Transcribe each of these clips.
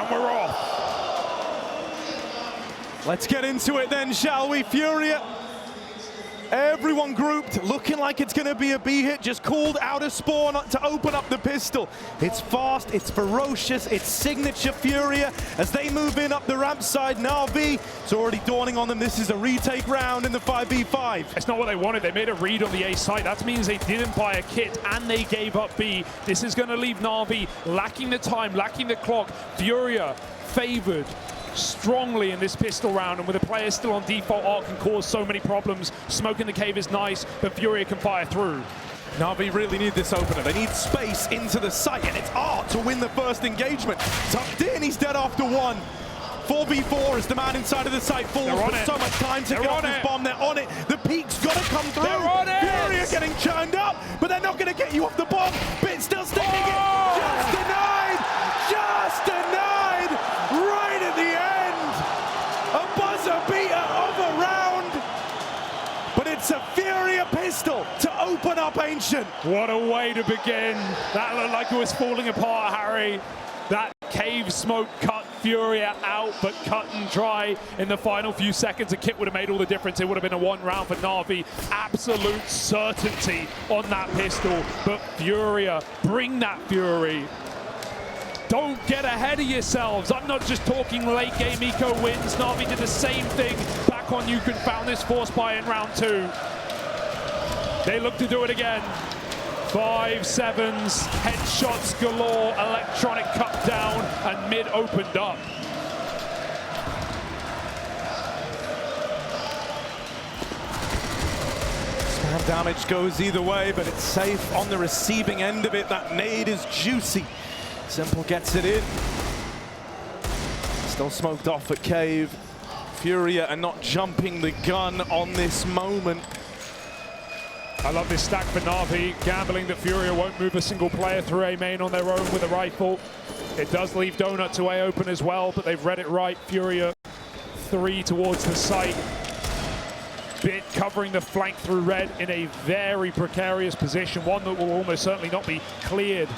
And we're off. Let's get into it then, shall we? FURIA. Everyone grouped, looking like it's going to be a B hit, just called out a spawn to open up the pistol. It's fast, it's ferocious, it's signature FURIA as they move in up the ramp side. NaVi, it's already dawning on them, this is a retake round in the 5v5. It's not what they wanted. They made a read on the A site. That means they didn't buy a kit and they gave up B. This is going to leave NaVi lacking the time, lacking the clock. FURIA favored strongly in this pistol round, and with the players still on default, ARC can cause so many problems. Smoke in the cave is nice, but FURIA can fire through. NaVi really need this opener. They need space into the site, and it's ARC to win the first engagement. Tucked in, he's dead after one. 4v4 as the man inside of the site falls with so much time to get off this bomb. They're on it. The peak's got to come through. They're on it. FURIA getting churned up, but they're not going to get you off the bomb. Bit still sticking it. Just denied. Just denied. Right at the end. A buzzer beater of a round. But it's a FURIA pistol to open up Ancient. What a way to begin. That looked like it was falling apart, Harry. That cave smoke cut FURIA out, but cut and dry in the final few seconds. A kit would have made all the difference. It would have been a one round for NaVi. Absolute certainty on that pistol. But FURIA, bring that fury. Don't get ahead of yourselves. I'm not just talking late game eco wins. NaVi did the same thing back on You Can Found This force buy in round 2. They look to do it again. 5-7s, headshots galore, electronic cut down, and mid opened up. Spam damage goes either way, but it's safe on the receiving end of it. That nade is juicy. Simple gets it in. Still smoked off at cave. FURIA are not jumping the gun on this moment. I love this stack for NaVi, gambling that FURIA won't move a single player through A main on their own with a rifle. It does leave Donut to A open as well, but they've read it right. FURIA 3 towards the site. Bit covering the flank through red in a very precarious position, one that will almost certainly not be cleared.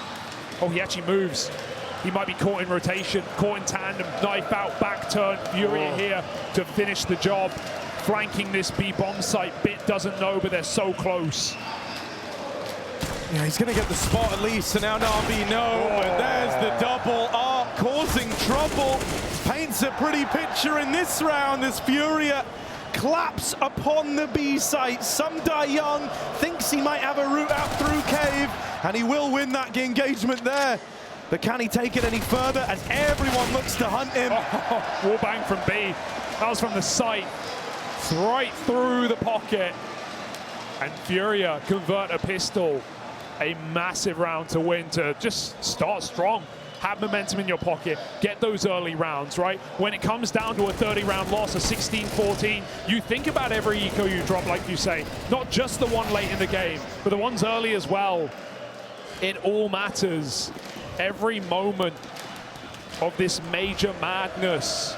Oh, he actually moves. He might be caught in rotation, caught in tandem, knife out, back turn. FURIA here to finish the job. Flanking this B bomb site. Bit doesn't know, but they're so close. Yeah, he's going to get the spot at least, so now NaVi no, but there's the double. ARC causing trouble. Paints a pretty picture in this round as FURIA claps upon the B site. Some die young, thinks he might have a route out through cave, and he will win that engagement there. But can he take it any further as everyone looks to hunt him? Wall bang from B. That was from the site. Right through the pocket. And FURIA convert a pistol. A massive round to win, to just start strong. Have momentum in your pocket, get those early rounds, right? When it comes down to a 30-round loss, a 16-14, you think about every eco you drop, like you say. Not just the one late in the game, but the ones early as well. It all matters. Every moment of this major madness.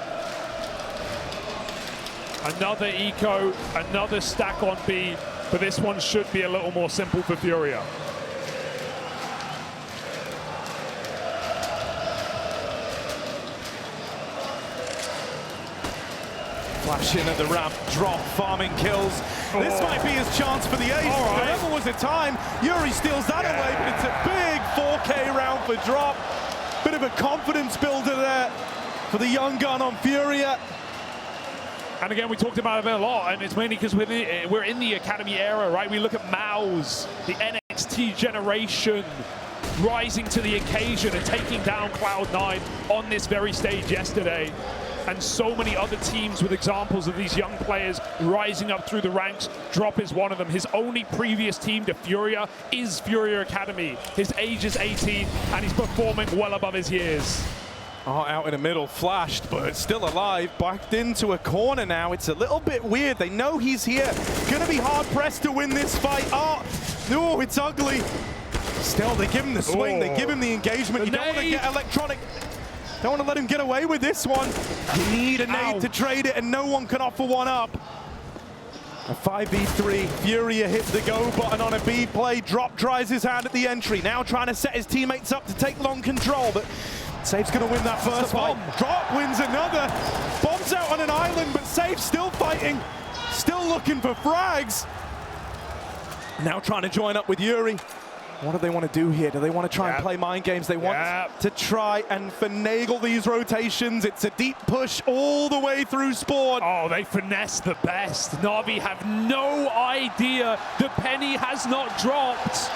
Another eco, another stack on B, but this one should be a little more simple for FURIA. Flash in at the ramp, drop, farming kills. This might be his chance for the ace. There never was a time. yuurih steals that away, but it's a big 4K round for drop. Bit of a confidence builder there for the young gun on FURIA. And again, we talked about it a lot, and it's mainly because we're in the Academy era, right? We look at Maus, the NXT generation, rising to the occasion and taking down Cloud9 on this very stage yesterday. And so many other teams with examples of these young players rising up through the ranks. Drop is one of them. His only previous team to FURIA is FURIA Academy. His age is 18, and he's performing well above his years. Oh, out in the middle, flashed, but still alive. Backed into a corner now. It's a little bit weird. They know he's here. Gonna be hard-pressed to win this fight. Oh, it's ugly. Still, they give him the swing. They give him the engagement. You don't want to get electronic. Don't want to let him get away with this one. You need a nade to trade it, and no one can offer one up. A 5v3, FURIA hit the go button on a B play. Drop dries his hand at the entry. Now trying to set his teammates up to take long control, but Safe's gonna win that first fight. Drop wins another. Bombs out on an island, but Safe still fighting. Still looking for frags. Now trying to join up with yuurih. What do they want to do here? Do they want to try and play mind games? They want to try and finagle these rotations. It's a deep push all the way through spawn. Oh, they finesse the best. NaVi have no idea the penny has not dropped.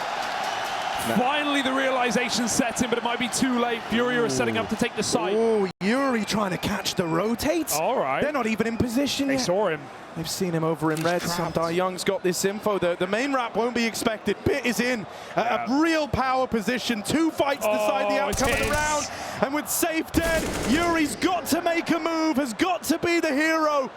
No. Finally, the realization sets in, but it might be too late. FURIA is setting up to take the site. Oh, yuurih trying to catch the rotates. All right. They're not even in position yet. They saw him. They've seen him over in red. saffee got this info. The main wrap won't be expected. Bit is in a real power position. 2 fights decide the outcome of the round. And with Safe dead, yuurih's got to make a move, has got to be the hero.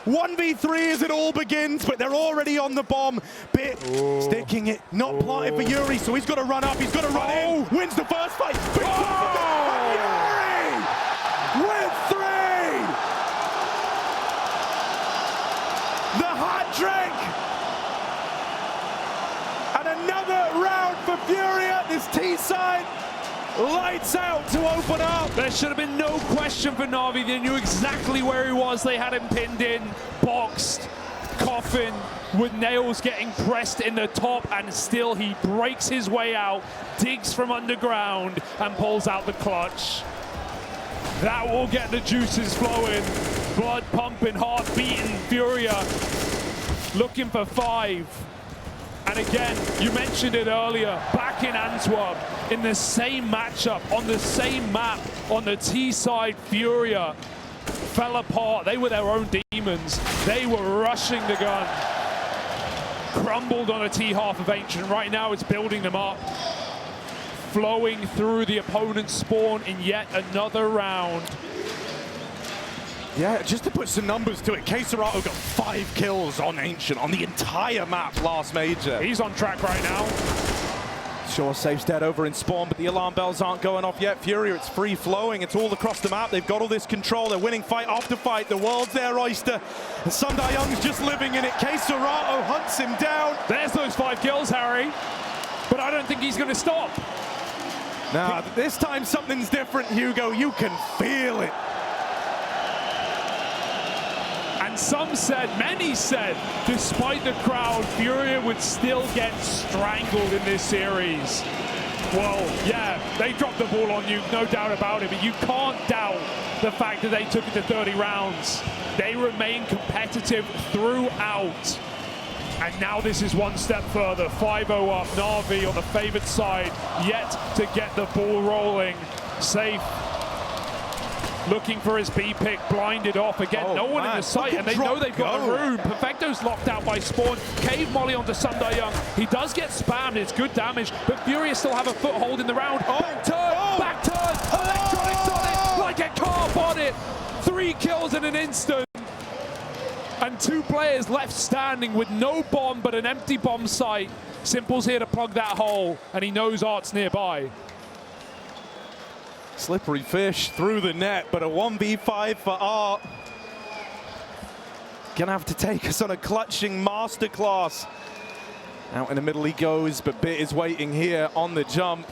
1v3 as it all begins, but they're already on the bomb. Bit sticking it, not plotted for yuurih, so he's got to run up, he's got to run in. Wins the first fight. Big and yuurih with 3! The hat trick! And another round for FURIA. This T-side lights out to open up. There should have been no question for NaVi. They knew exactly where he was. They had him pinned in, boxed, coffin, with nails getting pressed in the top, and still he breaks his way out, digs from underground, and pulls out the clutch. That will get the juices flowing. Blood pumping, heart beating. FURIA looking for 5. And again, you mentioned it earlier, back in Antwerp, in the same matchup, on the same map, on the T side, FURIA fell apart. They were their own demons. They were rushing the gun. Crumbled on a T half of Ancient. Right now it's building them up. Flowing through the opponent's spawn in yet another round. Yeah, just to put some numbers to it, KSCERATO got 5 kills on Ancient on the entire map last major. He's on track right now. Sure, Safe's dead over in spawn, but the alarm bells aren't going off yet. FURIA, it's free flowing. It's all across the map. They've got all this control. They're winning fight after fight. The world's their oyster. And saffee just living in it. KSCERATO hunts him down. There's those 5 kills, Harry. But I don't think he's going to stop. Now, this time something's different, Hugo. You can feel it. And some said, many said, despite the crowd, FURIA would still get strangled in this series. Well, yeah, they dropped the ball on you, no doubt about it, but you can't doubt the fact that they took it to 30 rounds. They remain competitive throughout. And now this is one step further. 5-0 up, NaVi on the favored side, yet to get the ball rolling. Safe. Looking for his B pick, blinded off again. No one in the sight, and they know they've got a room. Perfecto's locked out by spawn. Cave molly onto saffee. He does get spammed. It's good damage, but FURIA still have a foothold in the round. Back turn, electronics on it, like a car on it. 3 kills in an instant. And 2 players left standing with no bomb but an empty bomb site. Simple's here to plug that hole, and he knows Art's nearby. Slippery fish through the net, but a 1v5 for Art. Gonna have to take us on a clutching masterclass. Out in the middle he goes, but Bit is waiting here on the jump.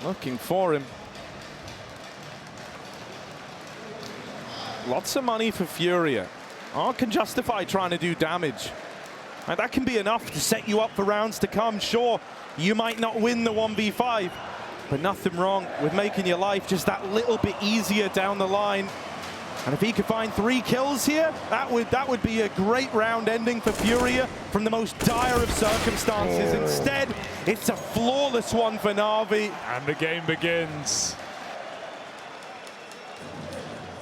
Looking for him. Lots of money for FURIA. Art can justify trying to do damage. And that can be enough to set you up for rounds to come. Sure, you might not win the 1v5, but nothing wrong with making your life just that little bit easier down the line. And if he could find 3 kills here, that would be a great round ending for FURIA from the most dire of circumstances. Instead, it's a flawless one for NaVi. And the game begins.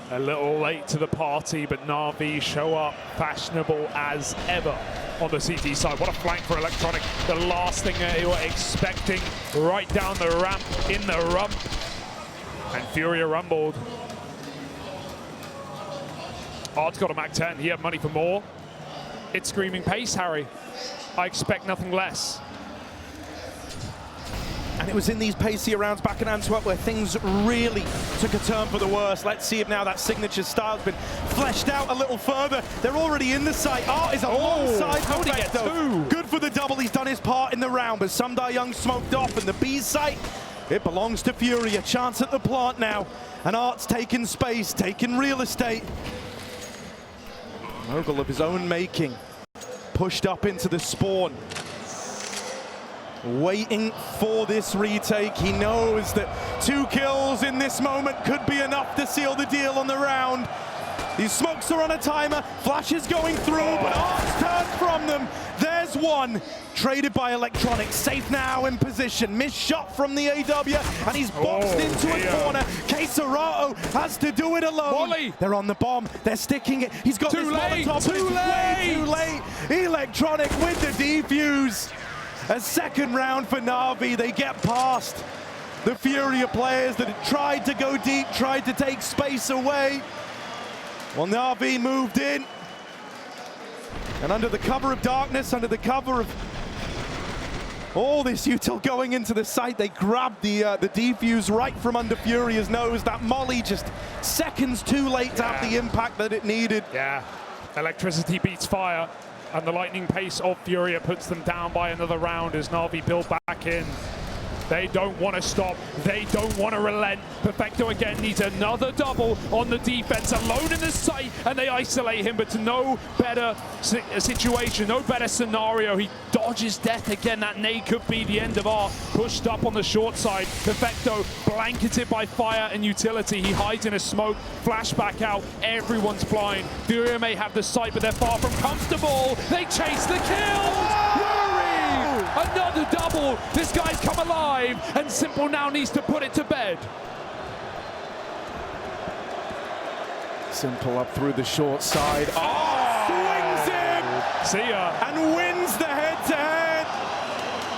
A little late to the party, but NaVi show up fashionable as ever on the CT side. What a flank for Electronic. The last thing they were expecting, right down the ramp, in the rump. And FURIA rumbled. Art's got a Mac 10. He had money for more. It's screaming pace, Harry. I expect nothing less. And it was in these pacier rounds back in Antwerp where things really took a turn for the worse. Let's see if now that signature style's been fleshed out a little further. They're already in the site. Art is alongside Perfecto. Good for the double. He's done his part in the round, but saffee smoked off, and the B site It belongs to FURIA. Chance at the plant now. And Art's taking space, taking real estate. Mogul of his own making. Pushed up into the spawn. Waiting for this retake. He knows that 2 kills in this moment could be enough to seal the deal on the round. These smokes are on a timer. Flash is going through, but Art's turned from them. There's one. Traded by Electronics. Safe now in position. Missed shot from the AW, and he's boxed into a corner. KSCERATO has to do it alone. Molly. They're on the bomb. They're sticking it. He's got Too this late. Molotov, but Too it's way too late. Electronic with the defuse. A second round for NaVi. They get past the FURIA players that had tried to go deep, tried to take space away. Well, NaVi moved in. And under the cover of darkness, under the cover of all this util going into the site, they grabbed the defuse right from under FURIA's nose. That molly just seconds too late to have the impact that it needed. Yeah, electricity beats fire, and the lightning pace of FURIA puts them down by another round as NaVi build back in. They don't want to stop. They don't want to relent. Perfecto again needs another double on the defense, alone in the site, and they isolate him, but to no better situation, no better scenario. He dodges death again. That nade could be the end of Art. Pushed up on the short side. Perfecto blanketed by fire and utility. He hides in a smoke. Flashback out. Everyone's blind. FURIA may have the site, but they're far from comfortable. They chase the kill. Another double. This guy's come alive, and Simple now needs to put it to bed. Simple up through the short side. Swings him! See ya. And wins the head-to-head.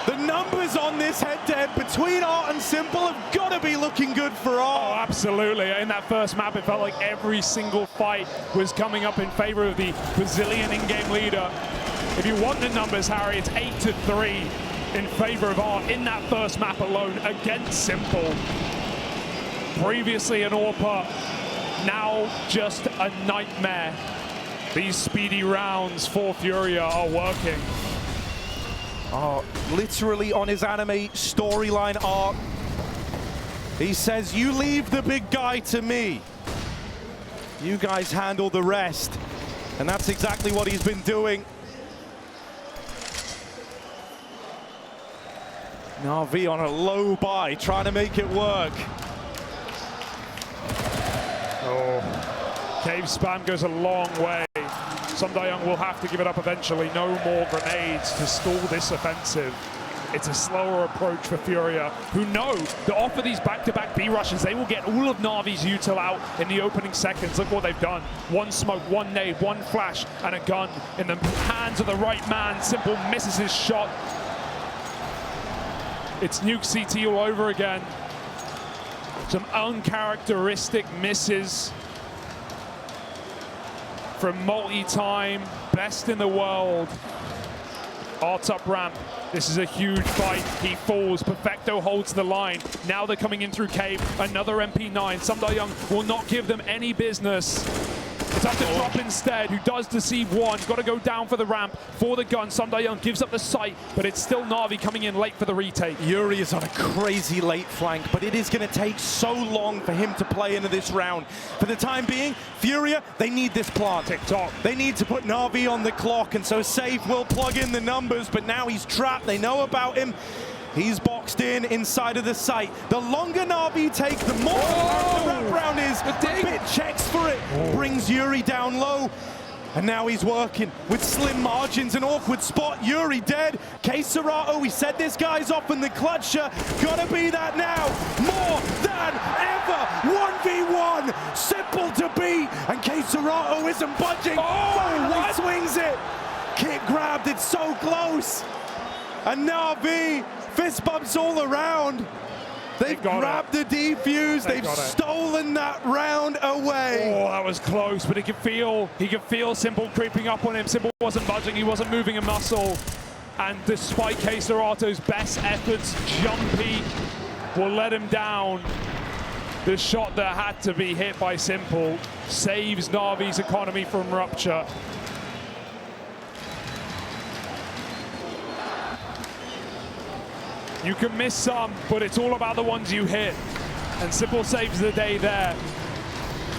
The numbers on this head-to-head between Art and Simple have got to be looking good for Art. Oh, absolutely. In that first map, it felt like every single fight was coming up in favor of the Brazilian in-game leader. If you want the numbers, Harry, it's 8-3 in favor of Art in that first map alone against Simple. Previously an AWPer, now just a nightmare. These speedy rounds for FURIA are working. Oh, literally on his anime storyline arc, he says, you leave the big guy to me. You guys handle the rest. And that's exactly what he's been doing. NaVi on a low buy, trying to make it work. Oh, cave spam goes a long way. Young will have to give it up eventually. No more grenades to stall this offensive. It's a slower approach for FURIA, who know that off of these back-to-back B rushes, they will get all of NaVi's util out in the opening seconds. Look what they've done. One smoke, one nade, one flash, and a gun in the hands of the right man. Simple misses his shot. It's nuke CT all over again. Some uncharacteristic misses from multi-time, best in the world. Art's up ramp. This is a huge fight. He falls. Perfecto holds the line. Now they're coming in through cave. Another MP9. Young will not give them any business. It's up to Drop instead, who does deceive one. Got to go down for the ramp, for the gun. Young gives up the sight, but it's still NaVi coming in late for the retake. yuurih is on a crazy late flank, but it is going to take so long for him to play into this round. For the time being, FURIA, they need this plant. TikTok. They need to put NaVi on the clock, and so Safe will plug in the numbers, but now he's trapped. They know about him. He's boxed in inside of the site. The longer NaVi take, the more the wraparound is. The bit checks for it, brings yuurih down low. And now he's working with slim margins, an awkward spot. yuurih dead. KSCERATO, we said this guy's off in the clutcher. Gotta be that now. More than ever. 1v1. Simple to beat. And KSCERATO isn't budging. Finally swings it. Kit grabbed, it's so close. And NaVi, fist bumps all around. They've grabbed the defuse. They've stolen that round away. Oh, that was close, but he could feel Simple creeping up on him. Simple wasn't budging, he wasn't moving a muscle. And despite KSCERATO's best efforts, Jumpy will let him down. The shot that had to be hit by Simple saves NaVi's economy from rupture. You can miss some, but it's all about the ones you hit. And Simple saves the day there.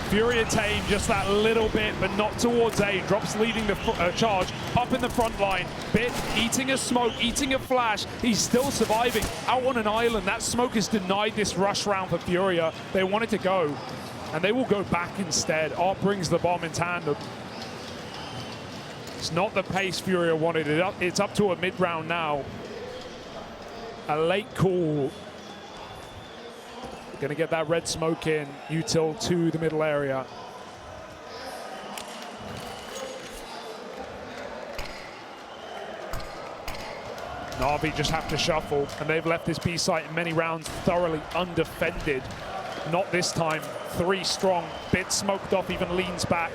FURIA tame just that little bit, but not towards A. Drops leading the charge up in the front line. Bit eating a smoke, eating a flash. He's still surviving out on an island. That smoke has denied this rush round for FURIA. They wanted to go, and they will go back instead. ART brings the bomb in tandem. It's not the pace FURIA wanted. It's up to a mid-round now. A late call. Gonna get that red smoke in. Util to the middle area. NaVi just have to shuffle, and they've left this B site in many rounds thoroughly undefended. Not this time. 3 strong. Bit smoked off, even leans back.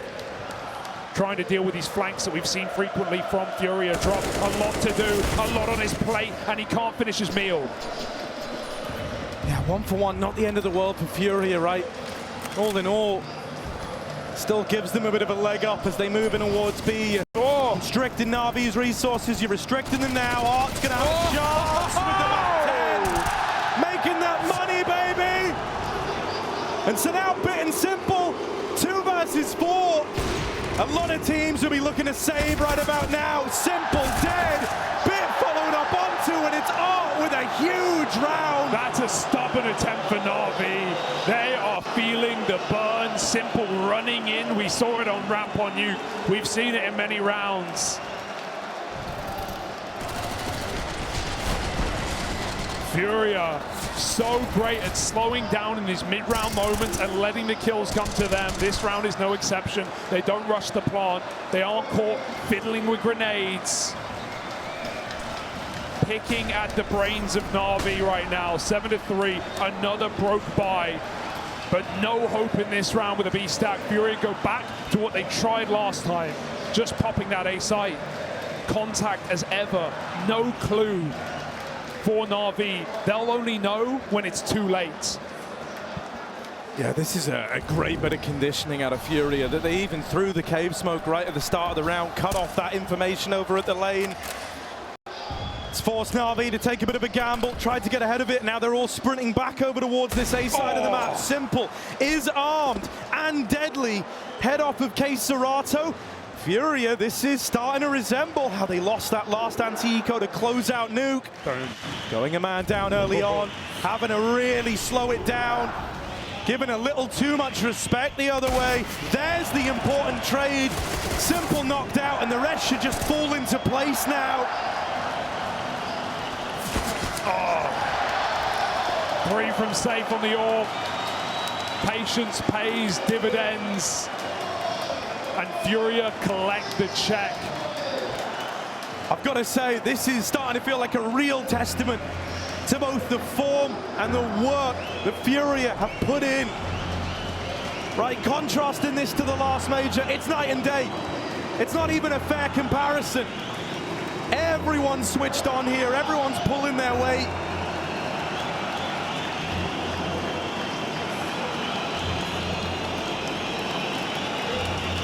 Trying to deal with these flanks that we've seen frequently from FURIA. Drop a lot to do, a lot on his plate, and he can't finish his meal. Yeah, 1-for-1, not the end of the world for FURIA, right? All in all, still gives them a bit of a leg up as they move in towards B. Oh, restricting NaVi's resources, you're restricting them now. Art's gonna have a chance with the back 10. Making that money, baby! And so now Bit and Simple, 2 versus 4. A lot of teams will be looking to save right about now. Simple dead, Bit followed up onto, and it's Art with a huge round. That's a stubborn attempt for NaVi. They are feeling the burn. Simple running in. We saw it on Ramp on You. We've seen it in many rounds. FURIA, so great at slowing down in these mid-round moments and letting the kills come to them. This round is no exception. They don't rush the plant. They aren't caught fiddling with grenades. Picking at the brains of NaVi right now. 7-3, another broke by. But no hope in this round with a B stack. FURIA go back to what they tried last time. Just popping that A site. Contact as ever. No clue for NaVi. They'll only know when it's too late. Yeah, this is a great bit of conditioning out of FURIA, that they even threw the cave smoke right at the start of the round, cut off that information over at the lane. It's forced NaVi to take a bit of a gamble, tried to get ahead of it. Now they're all sprinting back over towards this A side of the map. Simple is armed and deadly. Head off of KSCERATO. FURIA, this is starting to resemble how they lost that last anti-eco to close out Nuke. Going a man down early on, having to really slow it down, giving a little too much respect the other way. There's the important trade. Simple knocked out, and the rest should just fall into place now. Oh. 3 from safe on the orb. Patience pays dividends. And FURIA collect the check. I've got to say, this is starting to feel like a real testament to both the form and the work that FURIA have put in. Right, contrasting this to the last major, it's night and day. It's not even a fair comparison. Everyone's switched on here, everyone's pulling their weight.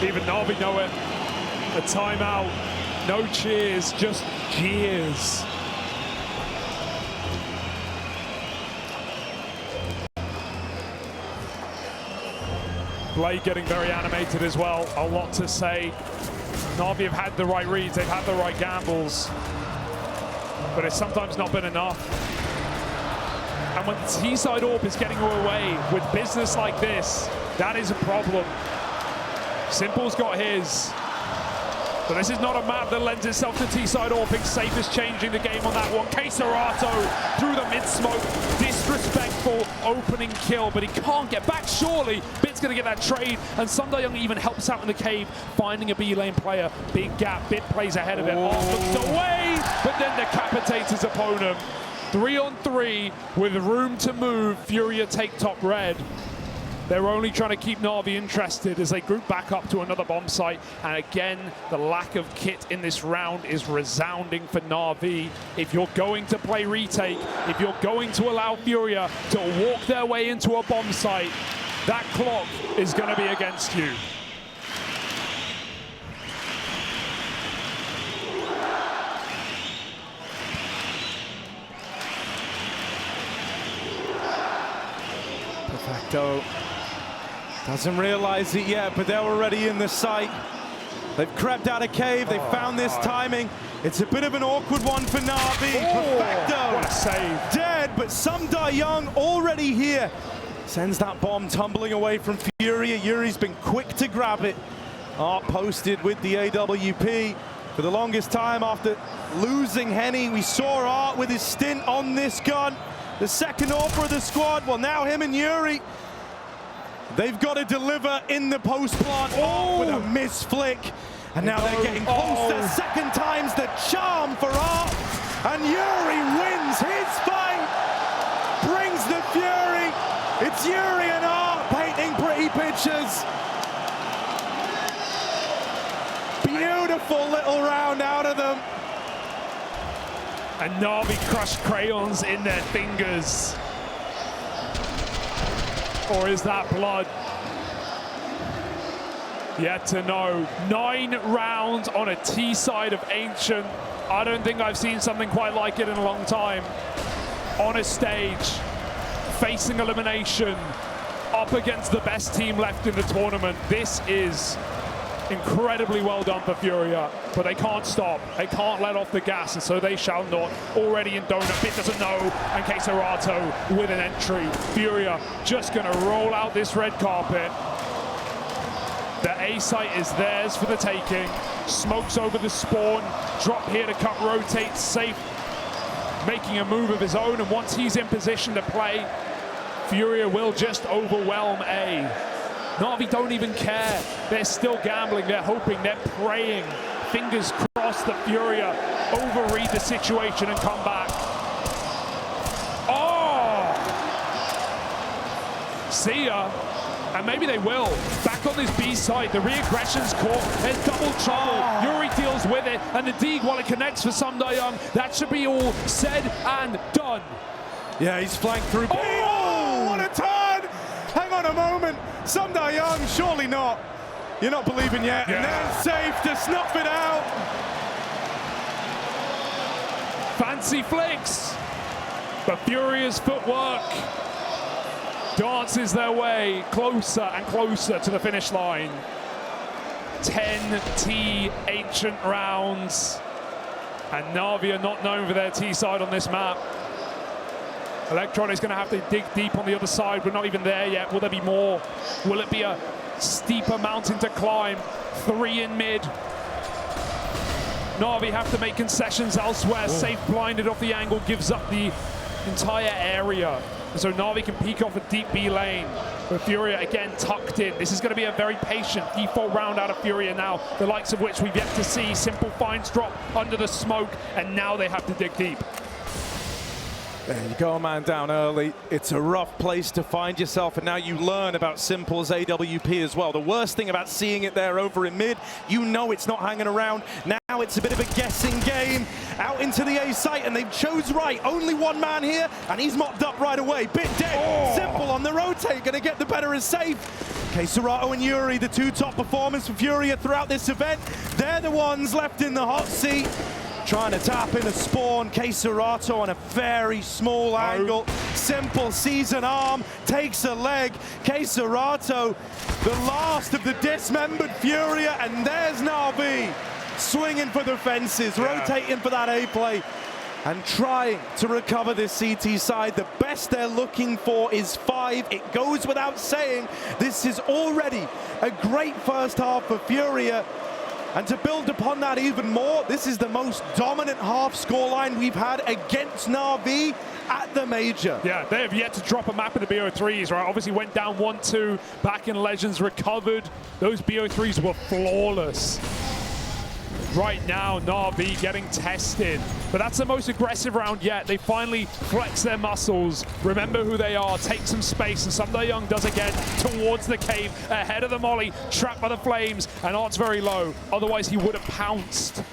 Even NaVi know it. A timeout. No cheers, just jeers. Blade getting very animated as well. A lot to say. NaVi have had the right reads, they've had the right gambles, but it's sometimes not been enough. And when the T-side orb is getting away with business like this, that is a problem. Simple's got his, but this is not a map that lends itself to T-side orping. Safe is changing the game on that one. KSCERATO through the mid-smoke. Disrespectful opening kill, but he can't get back, surely. Bit's gonna get that trade, and Sundayoung even helps out in the cave, finding a B-lane player. Big gap, Bit plays ahead of it. Arm looks away, but then decapitates his opponent. 3-on-3 with room to move. FURIA take top red. They're only trying to keep NaVi interested as they group back up to another bomb site. And again, the lack of kit in this round is resounding for NaVi. If you're going to play retake, if you're going to allow FURIA to walk their way into a bomb site, that clock is going to be against you. Perfecto. Doesn't realize it yet, but they're already in the site. They've crept out of cave. They found this timing. It's a bit of an awkward one for NaVi. Perfecto. What a save. Dead, but Young already here. Sends that bomb tumbling away from FURIA. yuurih's been quick to grab it. Art posted with the AWP. For the longest time after losing Henny, we saw Art with his stint on this gun. The second offer of the squad. Well, now him and yuurih, they've got to deliver in the post plant. Oh, with a miss flick. And now they're getting close to second time's the charm for Art. And yuurih wins his fight. Brings the fury. It's yuurih and Art painting pretty pictures. Beautiful little round out of them. And NaVi crushed crayons in their fingers. Or is that blood? Yet to know. 9 rounds on a T side of Ancient. I don't think I've seen something quite like it in a long time. On a stage, facing elimination, up against the best team left in the tournament. This is incredibly well done for FURIA, but they can't stop. They can't let off the gas, and so they shall not. Already in Donut, Bit doesn't know, and KSCERATO with an entry. FURIA just gonna roll out this red carpet. The A site is theirs for the taking. Smokes over the spawn, drop here to cut rotate, safe, making a move of his own, and once he's in position to play, FURIA will just overwhelm A. NaVi don't even care. They're still gambling, they're hoping, they're praying. Fingers crossed that FURIA overread the situation and come back. Oh! See ya. And maybe they will. Back on this B side, the re-aggression's caught. There's double trouble. yuurih deals with it, and the dig, while it connects for Young, that should be all said and done. Yeah, he's flanked through. Oh, what a turn! Hang on a moment. Young, surely not. You're not believing yet. Yeah. And then safe to snuff it out. Fancy flicks. But FURIA's footwork dances their way closer and closer to the finish line. 10 T Ancient rounds. And NaVi are not known for their T side on this map. Electron is going to have to dig deep on the other side. We're not even there yet. Will there be more? Will it be a steeper mountain to climb? 3 in mid. NaVi have to make concessions elsewhere. Safe blinded off the angle, gives up the entire area. And so NaVi can peek off a deep B lane. But FURIA again tucked in. This is going to be a very patient default round out of FURIA now, the likes of which we've yet to see. Simple finds drop under the smoke, and now they have to dig deep. There you go, man, down early. It's a rough place to find yourself, and now you learn about Simple's AWP as well. The worst thing about seeing it there over in mid, you know it's not hanging around. Now it's a bit of a guessing game. Out into the A site, and they've chose right. Only one man here, and he's mopped up right away. Bit dead. Simple on the rotate, gonna get the better as safe. KSCERATO and yuurih, the 2 top performers for FURIA throughout this event. They're the ones left in the hot seat. Trying to tap in a spawn. KSCERATO on a very small angle. Simple sees an arm, takes a leg. KSCERATO, the last of the dismembered FURIA, and there's NaVi swinging for the fences, rotating for that A play, and trying to recover this CT side. The best they're looking for is 5. It goes without saying. This is already a great first half for FURIA. And to build upon that even more, this is the most dominant half scoreline we've had against NaVi at the major. Yeah, they have yet to drop a map in the BO3s, right? Obviously went down 1-2 back in Legends, recovered. Those BO3s were flawless. Right now, NaVi getting tested. But that's the most aggressive round yet. They finally flex their muscles, remember who they are, take some space, and Young does again towards the cave, ahead of the molly, trapped by the flames, and Art's very low. Otherwise, he would have pounced.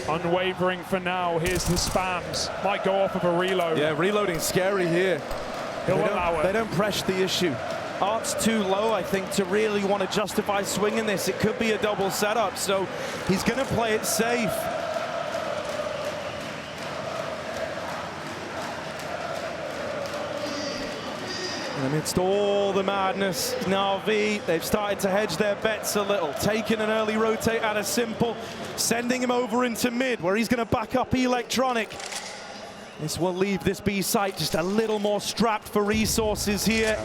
Unwavering for now. Here's the spams. Might go off of a reload. Yeah, reloading scary here. He'll allow it. They don't press the issue. Art's too low, I think, to really want to justify swinging this. It could be a double setup, so he's going to play it safe. And amidst all the madness, NaVi, they've started to hedge their bets a little, taking an early rotate out of Simple, sending him over into mid, where he's going to back up Electronic. This will leave this B site just a little more strapped for resources here.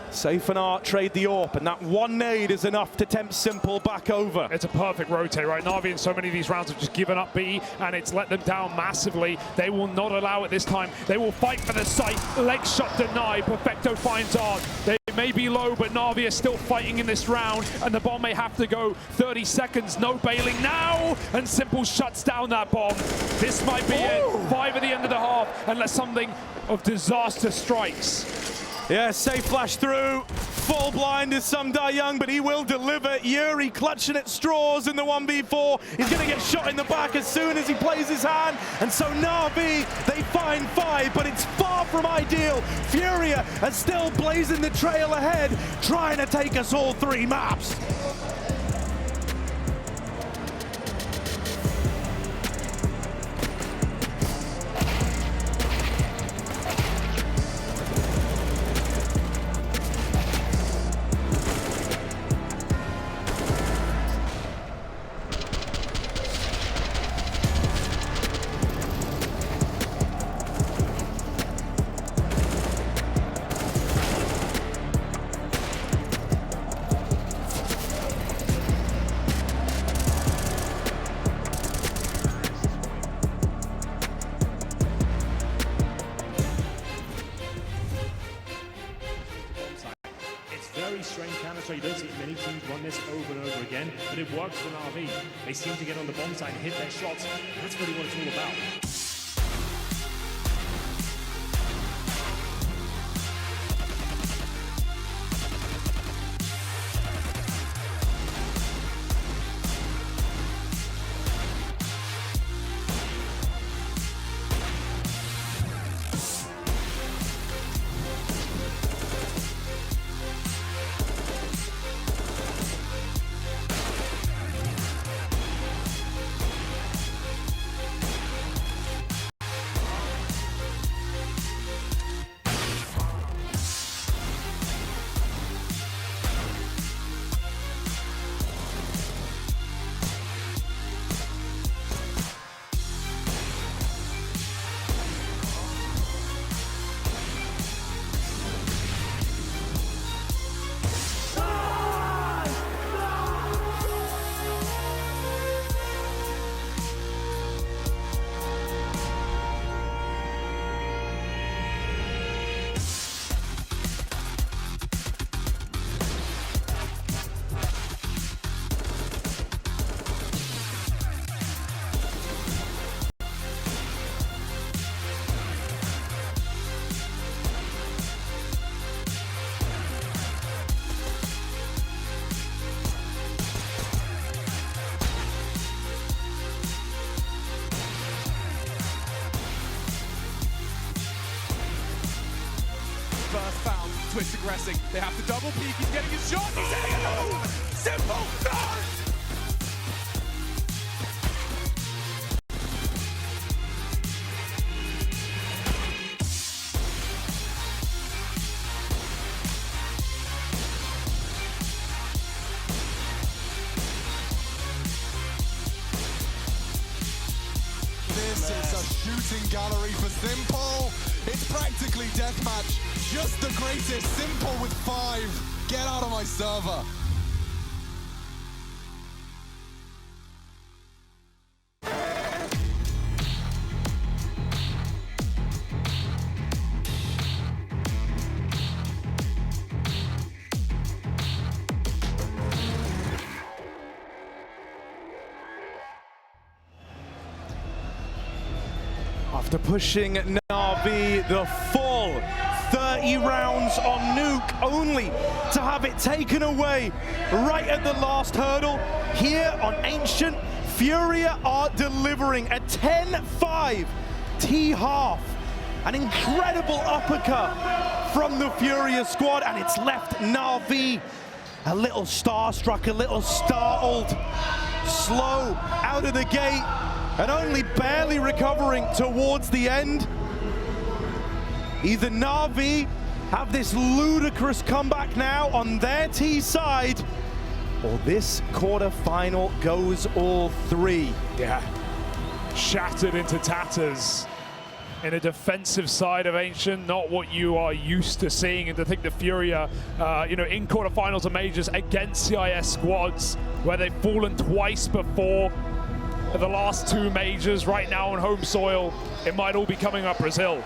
Safe and Art trade the AWP, and that one nade is enough to tempt Simple back over. It's a perfect rotate, right? NaVi in so many of these rounds have just given up B, and it's let them down massively. They will not allow it this time. They will fight for the site. Leg shot denied. Perfecto finds Art. They may be low, but NaVi are still fighting in this round, and the bomb may have to go. 30 seconds, no bailing now, and Simple shuts down that bomb. This might be it. 5 at the end of the half, unless something of disaster strikes. Yeah, safe flash through. Full blind is some Die Young, but he will deliver. yuurih clutching at straws in the 1v4. He's going to get shot in the back as soon as he plays his hand. And so NaVi, they find 5, but it's far from ideal. FURIA are still blazing the trail ahead, trying to take us all 3 maps. Very strange counter, so you don't see many teams run this over and over again, but it works for NaVi. They seem to get on the bomb side and hit their shots. That's really what it's all about. First found, Twitch aggressing. They have to double peek. He's getting his shot. He's hitting it home. Simple, no! This is a shooting gallery for Simple. It's practically deathmatch. Just the greatest. Simple with 5. Get out of my server. After pushing NaVi the full 30 rounds on Nuke, only to have it taken away right at the last hurdle. Here on Ancient, FURIA are delivering a 10-5 T-half. An incredible uppercut from the FURIA squad, and it's left NaVi a little starstruck, a little startled, slow out of the gate, and only barely recovering towards the end. Either NaVi have this ludicrous comeback now on their T side, or this quarterfinal goes all three. Yeah, shattered into tatters in a defensive side of Ancient, not what you are used to seeing. And to think the FURIA, in quarterfinals of majors against CIS squads, where they've fallen twice before the last two majors, right now on home soil, it might all be coming up Brazil.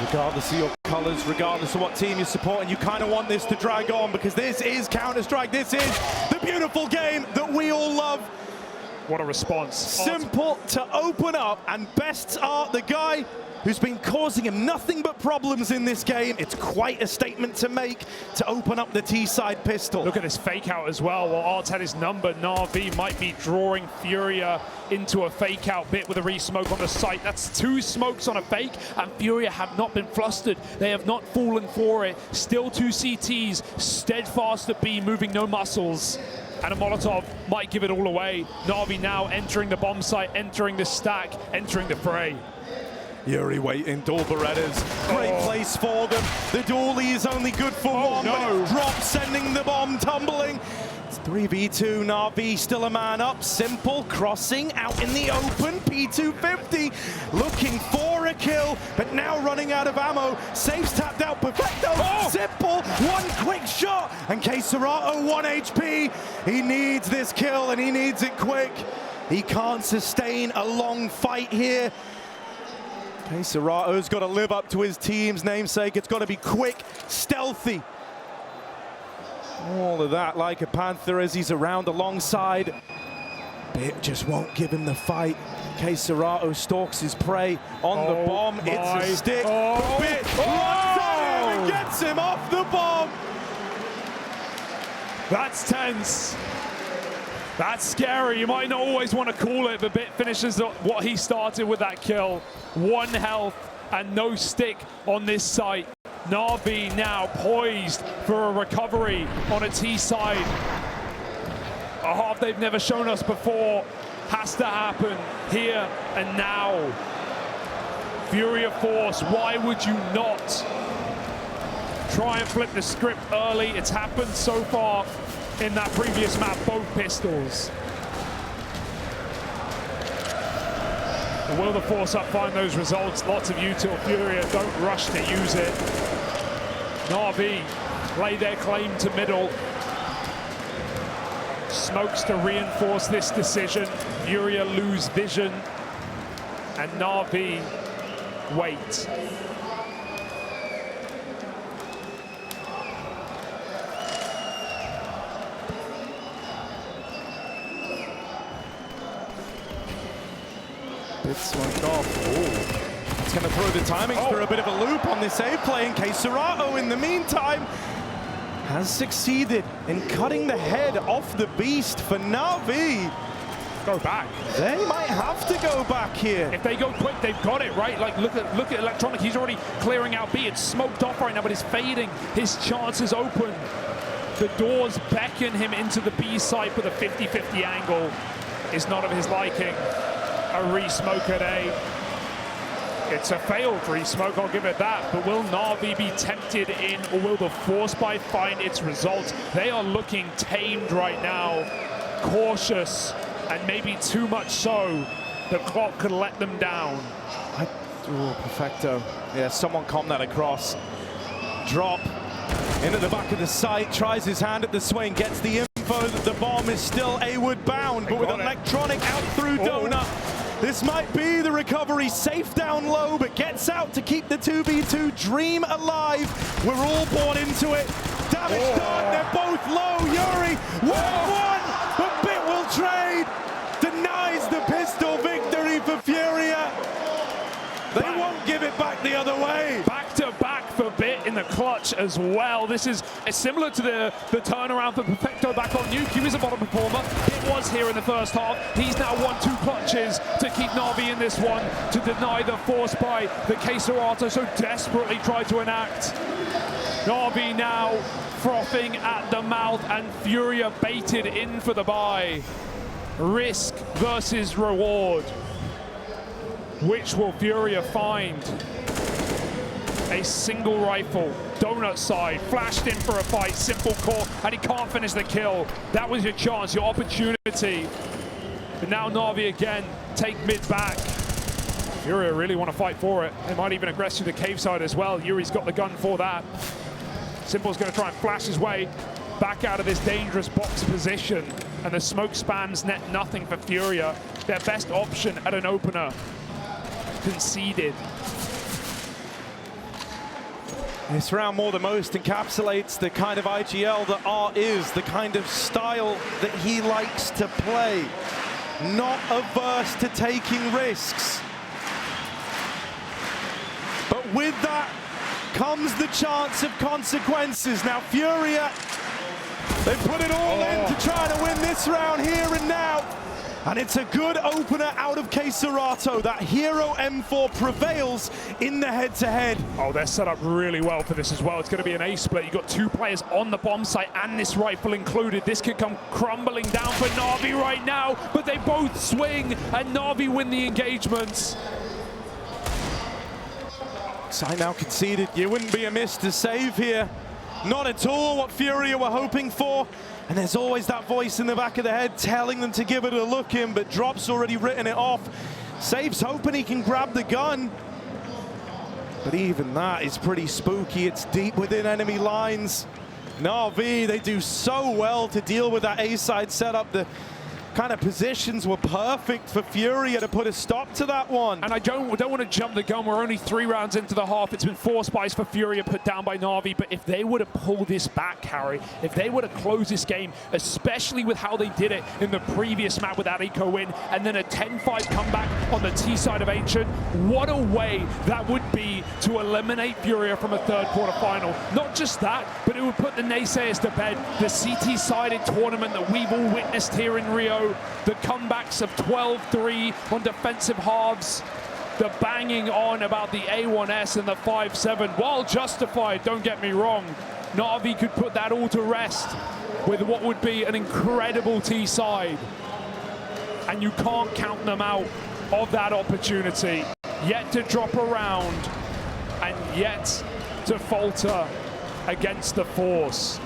Regardless of your colors, regardless of what team you're supporting, you kind of want this to drag on, because this is Counter-Strike. This is the beautiful game that we all love. What a response. Simple to open up, and Bests are the guy who's been causing him nothing but problems in this game. It's quite a statement to make to open up the T-side pistol. Look at this fake out as well. While Arts had his number, NaVi might be drawing FURIA into a fake out bit with a re-smoke on the site. That's 2 smokes on a fake, and FURIA have not been flustered. They have not fallen for it. Still 2 CTs, steadfast at B, moving no muscles. And a Molotov might give it all away. NaVi now entering the bomb site, entering the stack, entering the fray. yuurih waiting, dual Berettas, great place for them. The dually is only good for one, but it's dropped, sending the bomb tumbling. It's 3v2, NaVi still a man up. Simple crossing out in the open, P250 looking for a kill, but now running out of ammo. Safe's tapped out, Perfecto, Simple, 1 quick shot, and KSCERATO 1 HP. He needs this kill, and he needs it quick. He can't sustain a long fight here. KSCERATO's got to live up to his team's namesake. It's got to be quick, stealthy. All of that like a panther as he's around alongside. Bit just won't give him the fight. KSCERATO stalks his prey on the bomb. It's a stick. Bit runs at him and gets him off the bomb. That's tense. That's scary. You might not always want to call it, but Bit finishes what he started with that kill. 1 health and no stick on this site. NaVi now poised for a recovery on a T side. A half they've never shown us before has to happen here and now. FURIA Force, why would you not try and flip the script early? It's happened so far in that previous map, both pistols. Will the Force Up find those results? Lots of util. FURIA don't rush to use it. NaVi lay their claim to middle. Smokes to reinforce this decision. FURIA lose vision. And NaVi wait. It's swung off. It's going to throw the timings for a bit of a loop on this A play. And KSCERATO, in the meantime, has succeeded in cutting the head off the beast for NaVi. Go back. They might have to go back here. If they go quick, they've got it, right? Like, look at Electronic. He's already clearing out B. It's smoked off right now, but it's fading. His chances open. The doors beckon him into the B site, but the 50-50 angle is not of his liking. A re-smoke at A. It's a failed re-smoke, I'll give it that, but will NaVi be tempted in, or will the Force Buy find its results? They are looking tamed right now, cautious, and maybe too much so. The clock could let them down. Perfecto. Yeah, someone comp that across. Drop into the back of the site, tries his hand at the swing, gets the info that the bomb is still A-ward bound, but with Electronic out through Donut. This might be the recovery, safe down low, but gets out to keep the 2v2 dream alive. We're all born into it. Damage done, they're both low. yuurih, 1-1, but Bit will trade. Denies the pistol victory for FURIA. They won't give it back the other way. Back to back for Bit in the clutch as well. This is similar to the turnaround for Perfecto back on Nuke. He was a bottom performer. It was here in the first half. He's now won 2 clutches to keep NaVi in this one, to deny the Force Buy that KSCERATO so desperately tried to enact. NaVi now frothing at the mouth, and FURIA baited in for the buy. Risk versus reward. Which will FURIA find? a single rifle. Donut side, flashed in for a fight, simple core, and he can't finish the kill. That was your chance, your opportunity. But now NaVi again, take mid back. FURIA really want to fight for it. They might even aggress through the cave side as well. yuurih's got the gun for that. Simple's going to try and flash his way back out of this dangerous box position. And the smoke spams net nothing for FURIA. Their best option at an opener conceded. This round more than most encapsulates the kind of IGL that Art is, the kind of style that he likes to play. Not averse to taking risks. But with that comes the chance of consequences. Now FURIA, they put it all in to try to win this round here and now. And it's a good opener out of KSCERATO. That hero M4 prevails in the head-to-head. Oh, they're set up really well for this as well. It's going to be an A split. You've got two players on the bomb site and this rifle included. This could come crumbling down for NaVi right now, but they both swing and NaVi win the engagements. Side now conceded. You wouldn't be amiss to save here. Not at all what FURIA were hoping for. And there's always that voice in the back of the head telling them to give it a look in, but Drop's already written it off. Save's hoping he can grab the gun. But even that is pretty spooky. It's deep within enemy lines. NaVi, they do so well to deal with that A-side setup. The kind of positions were perfect for FURIA to put a stop to that one. And I don't want to jump the gun. We're only 3 rounds into the half. It's been 4 spies for FURIA put down by NaVi. But if they were to pull this back, Harry, if they were to close this game, especially with how they did it in the previous map with that eco win, and then a 10-5 comeback on the T side of Ancient, what a way that would be to eliminate FURIA from a third quarterfinal. Not just that, but it would put the naysayers to bed. The CT-sided tournament that we've all witnessed here in Rio, the comebacks of 12-3 on defensive halves, the banging on about the A1S and the 5-7, while justified, don't get me wrong, NaVi could put that all to rest with what would be an incredible T-side. And you can't count them out of that opportunity. Yet to drop around and yet to falter against the Force.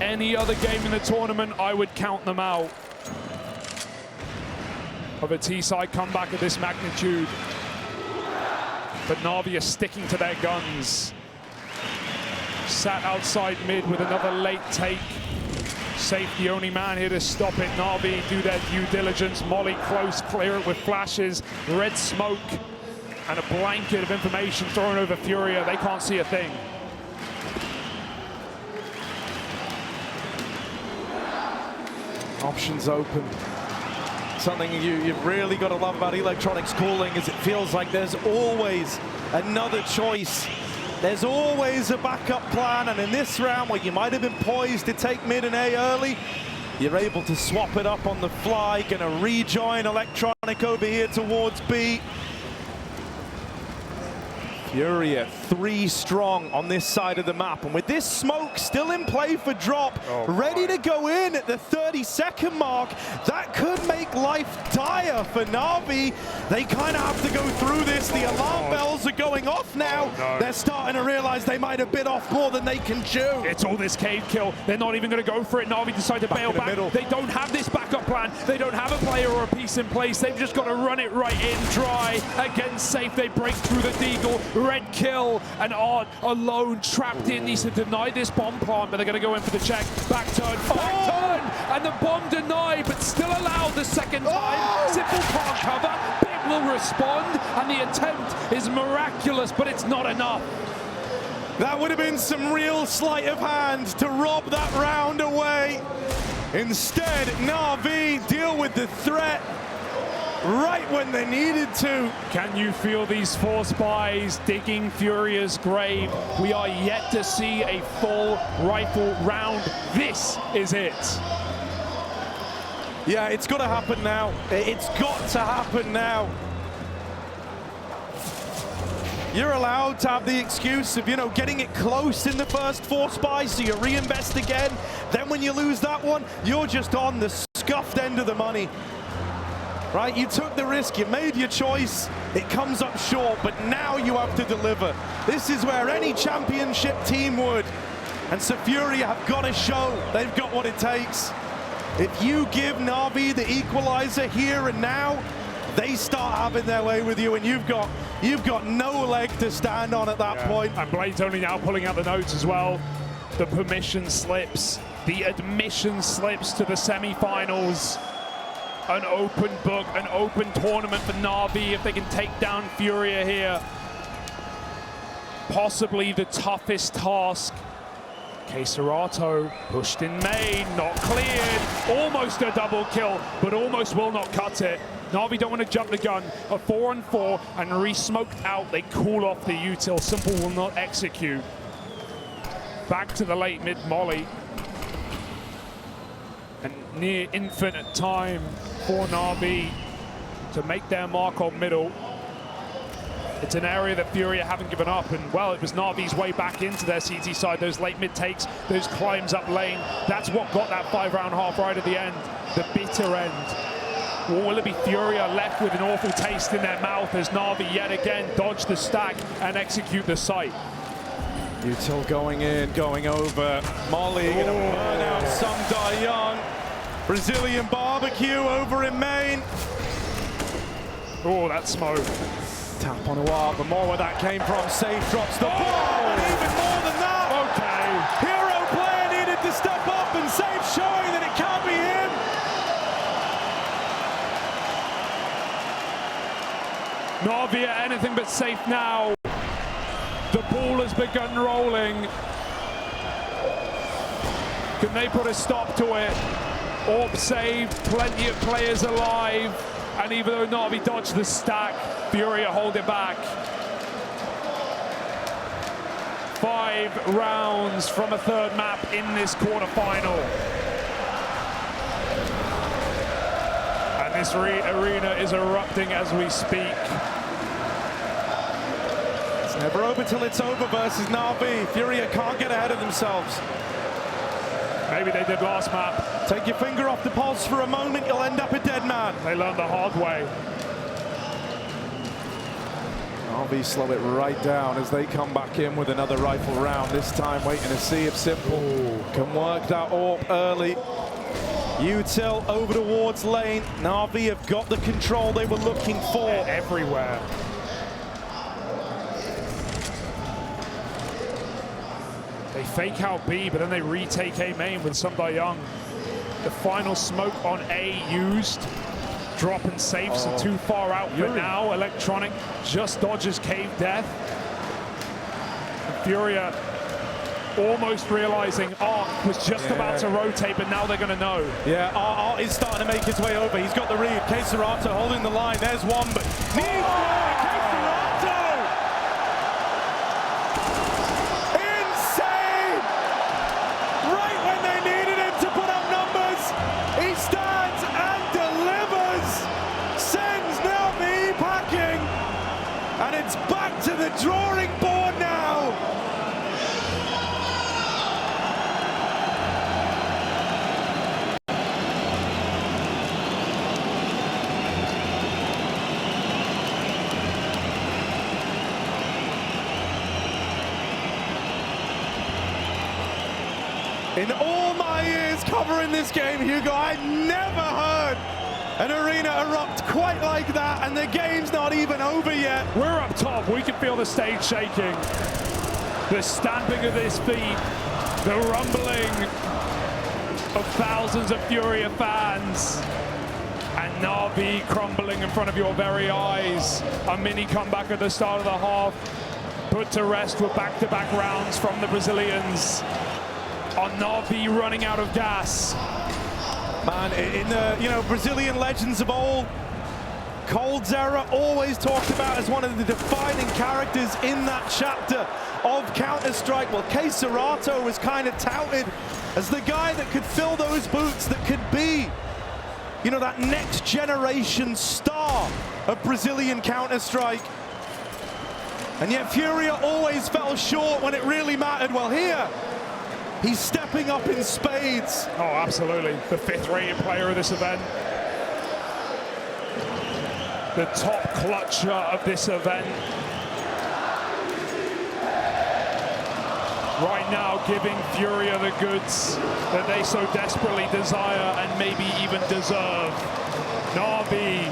Any other game in the tournament, I would count them out of a T-side comeback of this magnitude. But NaVi are sticking to their guns. Sat outside mid with another late take. Safe, the only man here to stop it. NaVi do their due diligence. Molly close, clear it with flashes. Red smoke and a blanket of information thrown over FURIA. They can't see a thing. Options open. Something you've really got to love about Electronics calling is it feels like there's always another choice. There's always a backup plan, and in this round where you might have been poised to take mid and A early, you're able to swap it up on the fly. Gonna rejoin Electronic over here towards B. FURIA 3 strong on this side of the map, and with this smoke still in play for Drop, ready to go in at the 30-second mark, that could make life dire for NaVi. They kind of have to go through this. The alarm bells are going off now. They're starting to realize they might have bit off more than they can chew. It's all this cave kill. They're not even going to go for it. NaVi decide to bail back. They don't have this backup plan. They don't have a player or a piece in place. They've just got to run it right in dry. Again, Safe, they break through the deagle. Red kill, and Art alone trapped in. Needs to deny this bomb plant, but they're going to go in for the check. Back turn, and the bomb denied, but still allowed the second time. Simple can't cover. Big will respond, and the attempt is miraculous, but it's not enough. That would have been some real sleight of hand to rob that round away. Instead, NaVi deal with the threat right when they needed to. Can you feel these 4 spies digging FURIA's grave? We are yet to see a full rifle round. This is it. Yeah, it's got to happen now. It's got to happen now. You're allowed to have the excuse of, getting it close in the first 4 spies, so you reinvest again. Then when you lose that one, you're just on the scuffed end of the money. right? You took the risk, you made your choice, it comes up short, but now you have to deliver. This is where any championship team would. And so FURIA have got to show they've got what it takes. If you give NaVi the equalizer here and now, they start having their way with you, and you've got no leg to stand on at that point. And Blade's only now pulling out the notes as well. The permission slips, the admission slips to the semi-finals. An open book, an open tournament for NaVi if they can take down FURIA here. Possibly the toughest task. KSCERATO pushed in main, not cleared. Almost a double kill, but almost will not cut it. NaVi don't want to jump the gun. A 4-on-4 and re-smoked out. They cool off the util. Simple will not execute. Back to the late mid molly. And near infinite time for NaVi to make their mark on middle. It's an area that FURIA haven't given up, and well, it was NaVi's way back into their CT side. Those late mid takes, those climbs up lane. That's what got that 5-round half right at the end, the bitter end. Or will it be FURIA left with an awful taste in their mouth as NaVi yet again dodge the stack and execute the sight? Util going in, going over. Molly gonna burn out some Young. Brazilian barbecue over in main. Oh, that smoke. Tap on a while, but more where that came from. Safe drops the ball, and even more than that. Okay. Hero player needed to step up, and Safe showing that it can't be him. NaVi are anything but safe now. The ball has begun rolling. Can they put a stop to it? Orb saved, plenty of players alive. And even though NaVi dodged the stack, FURIA hold it back. 5 rounds from a third map in this quarterfinal. And this arena is erupting as we speak. It's never over till it's over versus NaVi. FURIA can't get ahead of themselves. Maybe they did last map. Take your finger off the pulse for a moment, you'll end up a dead man. They learned the hard way. NaVi slow it right down as they come back in with another rifle round. This time waiting to see if Simple can work that AWP early. Util over towards lane. NaVi have got the control they were looking for. They're everywhere. They fake out B, but then they retake A main with some Young. The final smoke on A used. Drop and safe, so too far out for now. Electronic just dodges cave death. And FURIA almost realizing Arc was just about to rotate, but now they're going to know. Yeah, Art is starting to make his way over. He's got the read. KSCERATO holding the line. There's one, but needs more. KSCERATO! Insane! Right when they needed him to put up numbers, he stands and delivers. Sends NaVi packing. And it's back to the drawing board now. In all my years covering this game, Hugo, I never heard an arena erupt quite like that, and the game's not even over yet. We're up top. We can feel the stage shaking. The stamping of this feet. The rumbling of thousands of FURIA fans. And NaVi crumbling in front of your very eyes. A mini comeback at the start of the half. Put to rest with back-to-back rounds from the Brazilians. On NaVi running out of gas. Man, in the Brazilian legends of old, coldzera always talked about as one of the defining characters in that chapter of Counter-Strike. Well, KSCERATO was kind of touted as the guy that could fill those boots, that could be, that next generation star of Brazilian Counter-Strike. And yet FURIA always fell short when it really mattered. Well, here, he's stepping up in spades. Oh, absolutely. The 5th rated player of this event. the top clutcher of this event. Right now, giving FURIA the goods that they so desperately desire and maybe even deserve. NaVi,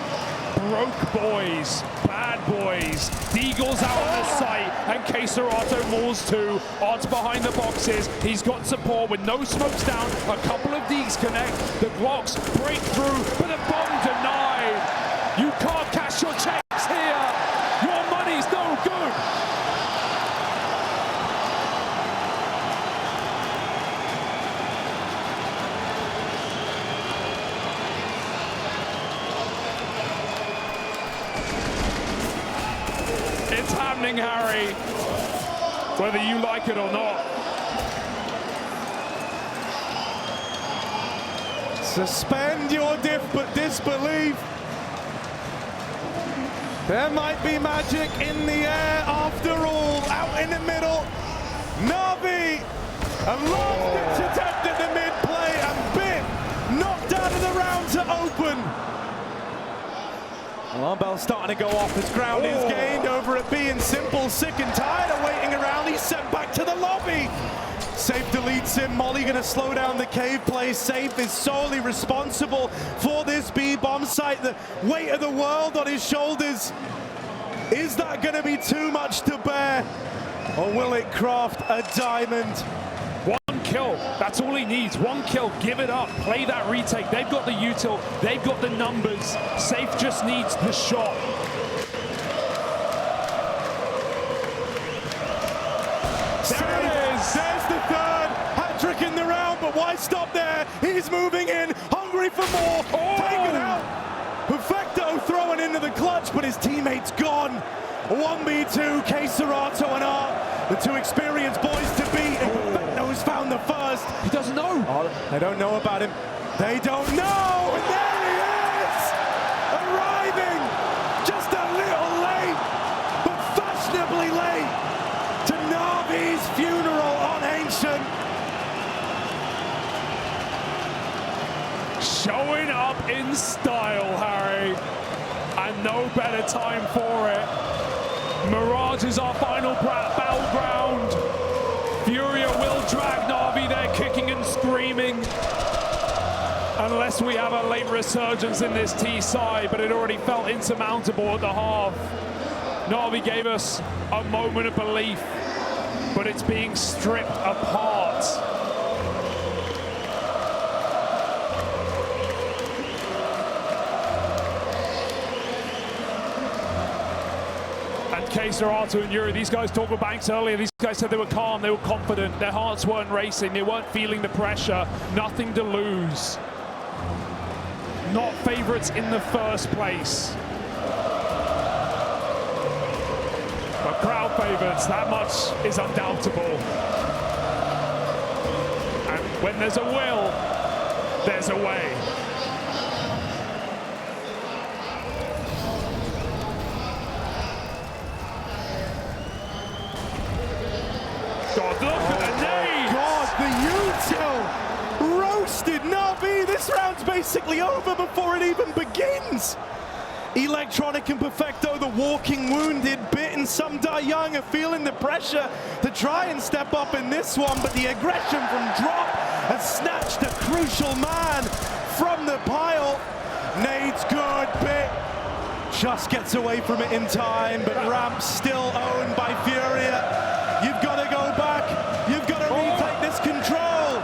broke boys, bad boys. Deagle's out on the site, and KSCERATO mauls too. Odds behind the boxes. He's got support with no smokes down. A couple of Deags connect. The Glocks break through, but the bomb denied. You can't cash your checks here. Your money's no good. It's happening, Harry, whether you like it or not. Suspend your disbelief. There might be magic in the air after all. Out in the middle, NaVi, a last ditch attempt at the mid-play, and bit knocked out of the round to open. Alarm bell starting to go off as ground is gained over at B, and Simple, sick and tired of waiting around. He's sent back to the lobby. Safe deletes him. Molly going to slow down the cave play. Safe is solely responsible for this B bomb site. The weight of the world on his shoulders. Is that going to be too much to bear? Or will it craft a diamond? One kill, that's all he needs. One kill, give it up, play that retake. They've got the util, they've got the numbers. Safe just needs the shot. There it is. There's the third hat-trick in the round, but why stop there? He's moving in, hungry for more. Taken out. Perfecto throwing into the clutch, but his teammate's gone. 1v2, KSCERATO and Art, the two experienced boys to beat, and Perfecto's found the first. He doesn't know. They don't know about him. They don't know, and there he is! Arriving just a little late, but fashionably late, to NaVi's funeral on Ancient. Showing up in style, Harry, and no better time for it. Mirage is our final battleground. FURIA will drag NaVi there, kicking and screaming. Unless we have a late resurgence in this T side, but it already felt insurmountable at the half. NaVi gave us a moment of belief, but it's being stripped apart. And KSCERATO and yuurih, these guys talked with Banks earlier. These guys said they were calm, they were confident, their hearts weren't racing, they weren't feeling the pressure, nothing to lose. Not favorites in the first place. But crowd favorites, that much is undoubtable. And when there's a will, there's a way. God, look at the nades! God, the util roasted NaVi. This round's basically over before it even begins. Electronic and Perfecto, the walking wounded, bitten. Some die young, are feeling the pressure to try and step up in this one, but the aggression from Drop has snatched a crucial man from the pile. Nade's good, bit just gets away from it in time, but Ramp's still owned by FURIA. You've got to go back. You've got to retake this control.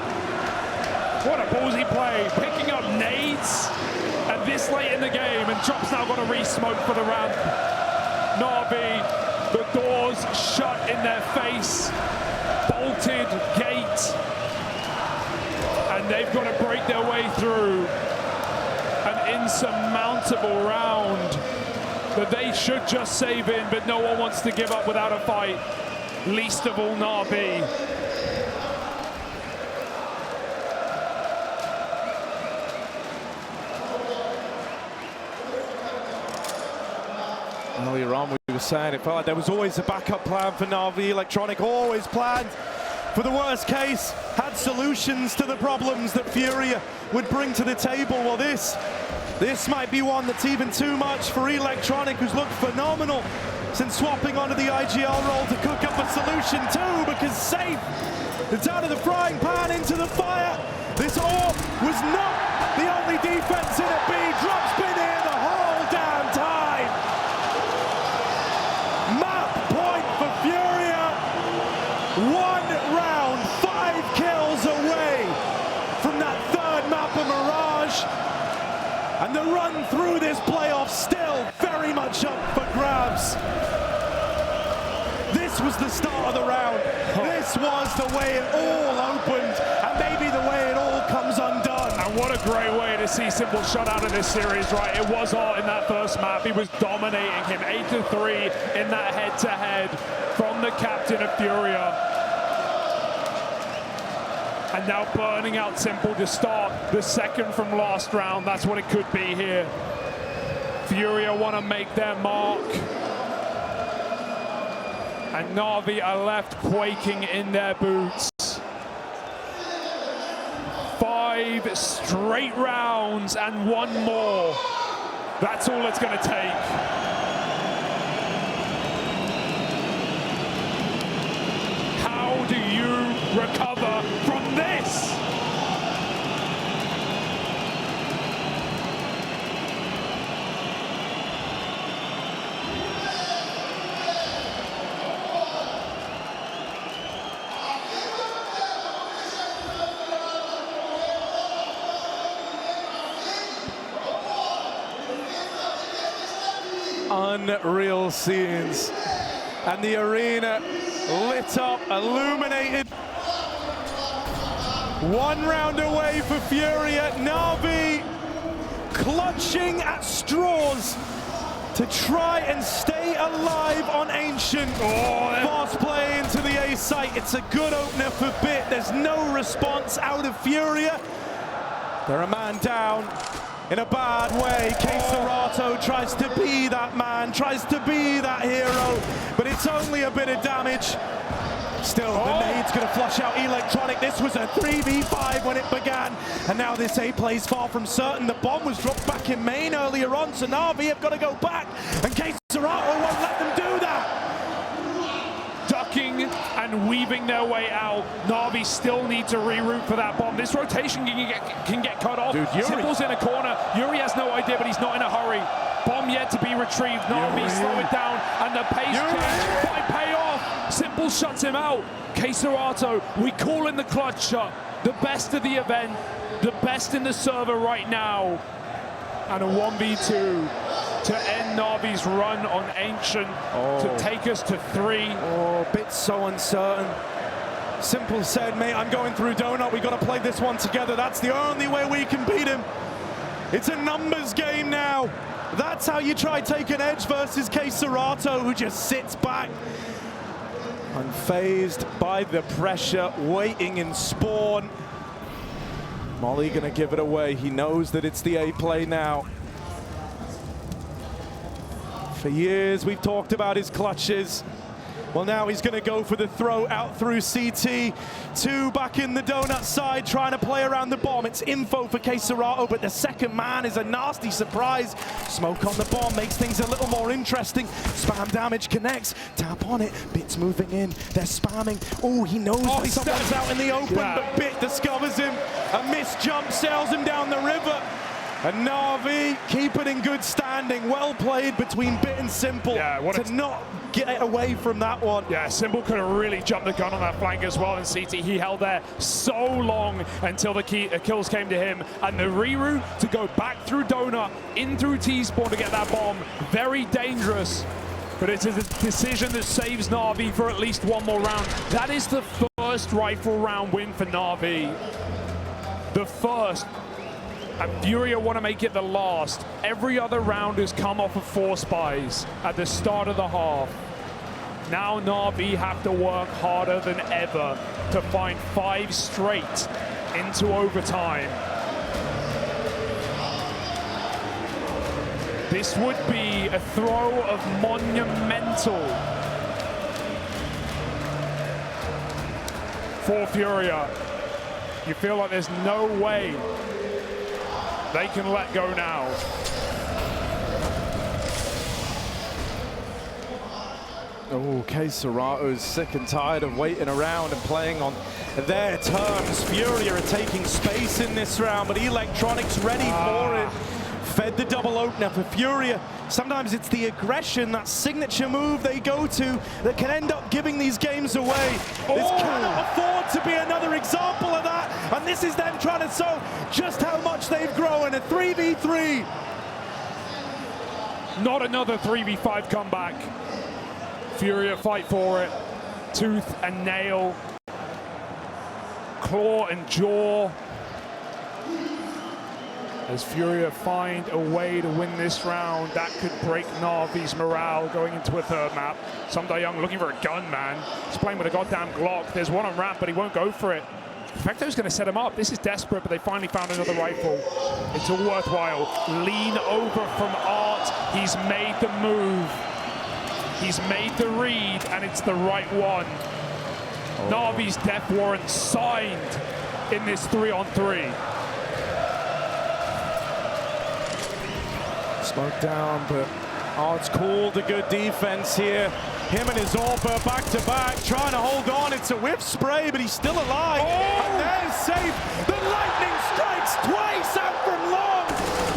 What a ballsy play, picking up nades at this late in the game, and Drop's now got to re-smoke for the ramp. NaVi, the doors shut in their face, bolted gate, and they've got to break their way through an insurmountable round that they should just save in, but no one wants to give up without a fight. Least of all NaVi. Earlier on, we were saying it felt like there was always a backup plan for NaVi. Electronic always planned for the worst case, had solutions to the problems that FURIA would bring to the table. Well, this might be one that's even too much for Electronic, who's looked phenomenal since swapping onto the IGL role to cook up a solution too, because Safe, it's out of the frying pan into the fire. This AWP was not the only defense in a B. Drops been here the whole damn time. Map point for FURIA. 1 round, 5 kills away from that third map of Mirage. And the run through this playoff still very much up for grabs. This was the start of the round. This was the way it all opened, and maybe the way it all comes undone. And what a great way to see singleshot out of this series, right? It was Art in that first map. He was dominating him 8-3 in that head-to-head from the captain of FURIA. And now burning out Simple to start the second from last round. That's what it could be here. FURIA want to make their mark. And NaVi are left quaking in their boots. 5 straight rounds and 1 more. That's all it's going to take. How do you recover from this? Unreal scenes, and the arena lit up, illuminated. 1 round away for FURIA. NaVi clutching at straws to try and stay alive on Ancient. Fast play into the A site. It's a good opener for Bit. There's no response out of FURIA. They're a man down in a bad way. KSCERATO tries to be that man, tries to be that hero, but it's only a bit of damage. Still, the nade's gonna flush out Electronic. This was a 3v5 when it began, and now this A play's far from certain. The bomb was dropped back in main earlier on, so NaVi have got to go back, and KSCERATO won't let them do that. Ducking and weaving their way out. NaVi still need to reroute for that bomb. This rotation can get cut off. Dude, Simple's in a corner. yuurih has no idea, but he's not in a hurry. Bomb yet to be retrieved. NaVi slow it down, and the pace change might pay off. Simple shuts him out. KSCERATO, we call in the clutch shot. The best of the event, the best in the server right now. And a 1v2 to end NaVi's run on Ancient, to take us to 3. Oh, Bit's so uncertain. Simple said, mate, I'm going through Donut. We got to play this one together. That's the only way we can beat him. It's a numbers game now. That's how you try take an edge versus KSCERATO, who just sits back, unfazed by the pressure, waiting in spawn. Molly gonna give it away. He knows that it's the A play now. For years we've talked about his clutches. Well, now he's gonna go for the throw out through CT. 2 back in the donut side, trying to play around the bomb. It's info for KSCERATO, but the second man is a nasty surprise. Smoke on the bomb makes things a little more interesting. Spam damage connects, tap on it. Bit's moving in, they're spamming. Oh, he knows that someone's out in the open, but Bit discovers him. A missed jump sails him down the river. And NaVi keep it in good standing. Well played between Bit and Simple to not get away from that one. Yeah, Simple could have really jumped the gun on that flank as well in CT. He held there so long until the kills came to him. And the reroute to go back through Donut, in through T-spawn to get that bomb. Very dangerous. But it's a decision that saves NaVi for at least 1 more round. That is the first rifle round win for NaVi. The first. And FURIA want to make it the last. Every other round has come off of 4 spies at the start of the half. Now NaVi have to work harder than ever to find 5 straight into overtime. This would be a throw of monumental for FURIA. You feel like there's no way They can let go now. Oh, KSCERATO's sick and tired of waiting around and playing on their terms. FURIA are taking space in this round, but Electronics ready for it. Fed the double opener for FURIA. Sometimes it's the aggression, that signature move they go to, that can end up giving these games away. This cannot afford to be another example of that, and this is them trying to show just how much they've grown. A 3v3. Not another 3v5 comeback. FURIA fight for it. Tooth and nail. Claw and jaw. As FURIA find a way to win this round, that could break NaVi's morale going into a third map. Young looking for a gun, man. He's playing with a goddamn Glock. There's one on ramp, but he won't go for it. Perfecto's going to set him up. This is desperate, but they finally found another rifle. It's all worthwhile. Lean over from Art. He's made the move. He's made the read, and it's the right one. NaVi's death warrant signed in this 3-on-3. Smoke down, but Art's called a good defense here. Him and his AWP back to back, trying to hold on. It's a whiff spray, but he's still alive. And there's safe. The lightning strikes twice out from long.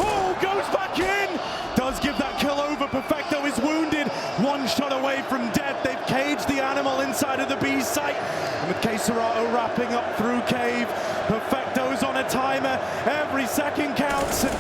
Oh, goes back in. Does give that kill over. Perfecto is wounded. One shot away from death. They've caged the animal inside of the B site. And with KSCERATO wrapping up through cave, Perfecto's on a timer. Every second counts. And